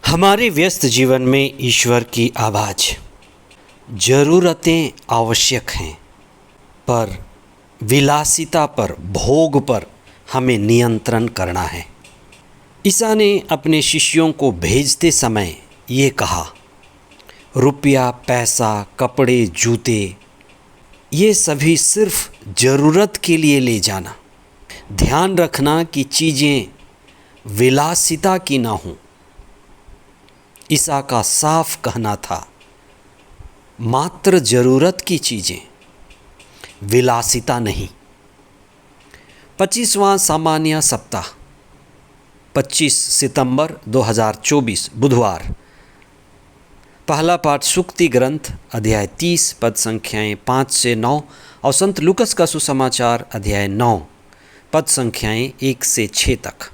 हमारे व्यस्त जीवन में ईश्वर की आवाज़। ज़रूरतें आवश्यक हैं, पर विलासिता पर, भोग पर हमें नियंत्रण करना है। ईसा ने अपने शिष्यों को भेजते समय ये कहा, रुपया, पैसा, कपड़े, जूते, ये सभी सिर्फ ज़रूरत के लिए ले जाना। ध्यान रखना कि चीज़ें विलासिता की ना हों। ईसा का साफ कहना था, मात्र ज़रूरत की चीज़ें, विलासिता नहीं। 25वां सामान्य सप्ताह, 25 सितंबर 2024 बुधवार। पहला पाठ सुक्ति ग्रंथ अध्याय 30 पद संख्याएं 5 से 9 और संत लूकस का सुसमाचार अध्याय 9 पद संख्याएं 1 से 6 तक।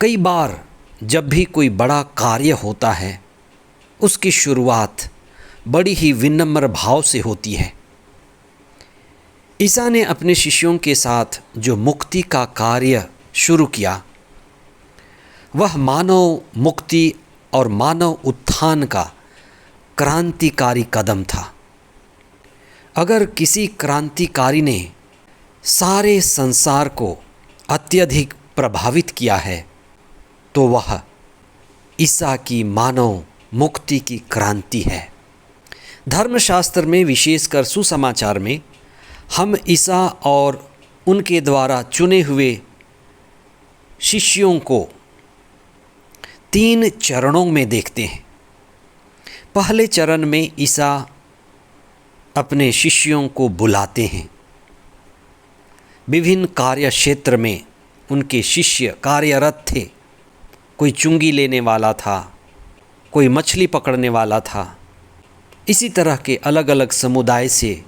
कई बार जब भी कोई बड़ा कार्य होता है, उसकी शुरुआत बड़ी ही विनम्र भाव से होती है। ईसा ने अपने शिष्यों के साथ जो मुक्ति का कार्य शुरू किया, वह मानव मुक्ति और मानव उत्थान का क्रांतिकारी कदम था। अगर किसी क्रांतिकारी ने सारे संसार को अत्यधिक प्रभावित किया है, तो वह ईसा की मानव मुक्ति की क्रांति है। धर्मशास्त्र में, विशेषकर सुसमाचार में, हम ईसा और उनके द्वारा चुने हुए शिष्यों को 3 चरणों में देखते हैं। पहले चरण में ईसा अपने शिष्यों को बुलाते हैं। विभिन्न कार्य क्षेत्र में उनके शिष्य कार्यरत थे। कोई चुंगी लेने वाला था, कोई मछली पकड़ने वाला था। इसी तरह के अलग अलग समुदाय से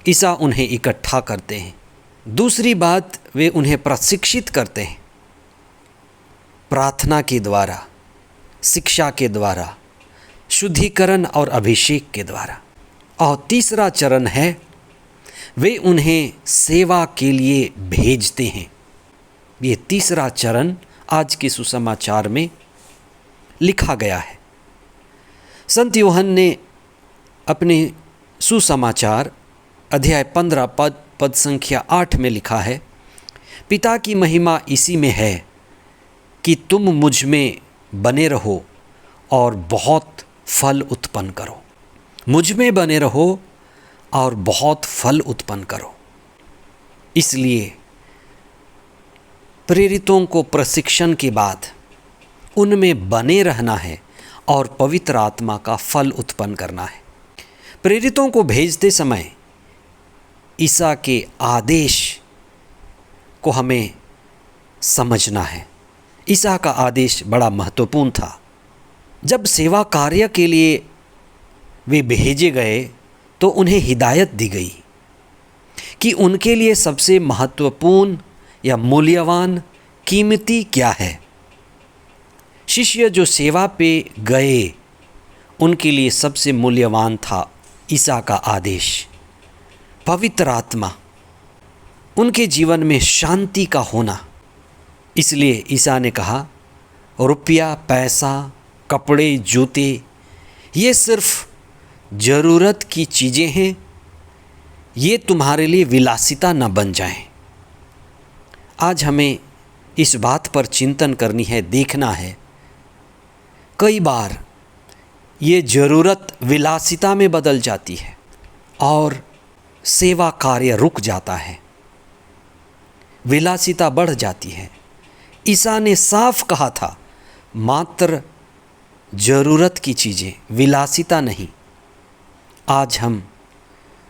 ईसा उन्हें इकट्ठा करते हैं। दूसरी बात, वे उन्हें प्रशिक्षित करते हैं, प्रार्थना के द्वारा, शिक्षा के द्वारा, शुद्धिकरण और अभिषेक के द्वारा। और तीसरा चरण है, वे उन्हें सेवा के लिए भेजते हैं। ये तीसरा चरण आज के सुसमाचार में लिखा गया है। संत यूहन्ना ने अपने सुसमाचार अध्याय 15 पद संख्या 8 में लिखा है, पिता की महिमा इसी में है कि तुम मुझ में बने रहो और बहुत फल उत्पन्न करो। मुझ में बने रहो और बहुत फल उत्पन्न करो। इसलिए प्रेरितों को प्रशिक्षण के बाद उनमें बने रहना है और पवित्र आत्मा का फल उत्पन्न करना है। प्रेरितों को भेजते समय ईसा के आदेश को हमें समझना है। ईसा का आदेश बड़ा महत्वपूर्ण था। जब सेवा कार्य के लिए वे भेजे गए, तो उन्हें हिदायत दी गई कि उनके लिए सबसे महत्वपूर्ण या मूल्यवान, कीमती क्या है। शिष्य जो सेवा पे गए, उनके लिए सबसे मूल्यवान था ईसा का आदेश, पवित्र आत्मा, उनके जीवन में शांति का होना। इसलिए ईसा ने कहा, रुपया, पैसा, कपड़े, जूते, ये सिर्फ ज़रूरत की चीज़ें हैं। ये तुम्हारे लिए विलासिता न बन जाएं। आज हमें इस बात पर चिंतन करनी है, देखना है। कई बार ये ज़रूरत विलासिता में बदल जाती है और सेवा कार्य रुक जाता है, विलासिता बढ़ जाती है। ईसा ने साफ कहा था, मात्र ज़रूरत की चीज़ें, विलासिता नहीं। आज हम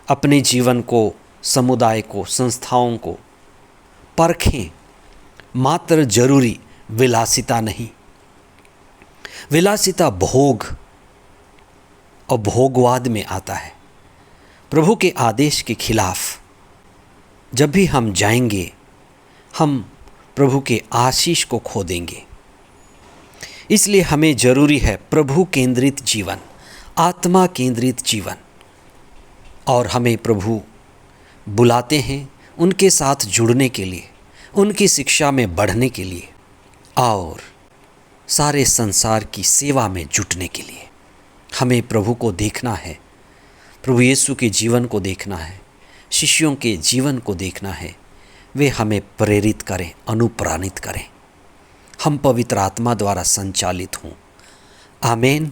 अपने जीवन को, समुदाय को, संस्थाओं को परखें, मात्र जरूरी, विलासिता नहीं। विलासिता भोग और भोगवाद में आता है। प्रभु के आदेश के खिलाफ जब भी हम जाएंगे, हम प्रभु के आशीष को खो देंगे। इसलिए हमें जरूरी है प्रभु केंद्रित जीवन, आत्मा केंद्रित जीवन। और हमें प्रभु बुलाते हैं उनके साथ जुड़ने के लिए, उनकी शिक्षा में बढ़ने के लिए और सारे संसार की सेवा में जुटने के लिए। हमें प्रभु को देखना है, प्रभु यीशु के जीवन को देखना है, शिष्यों के जीवन को देखना है। वे हमें प्रेरित करें, अनुप्राणित करें। हम पवित्र आत्मा द्वारा संचालित हों। आमीन।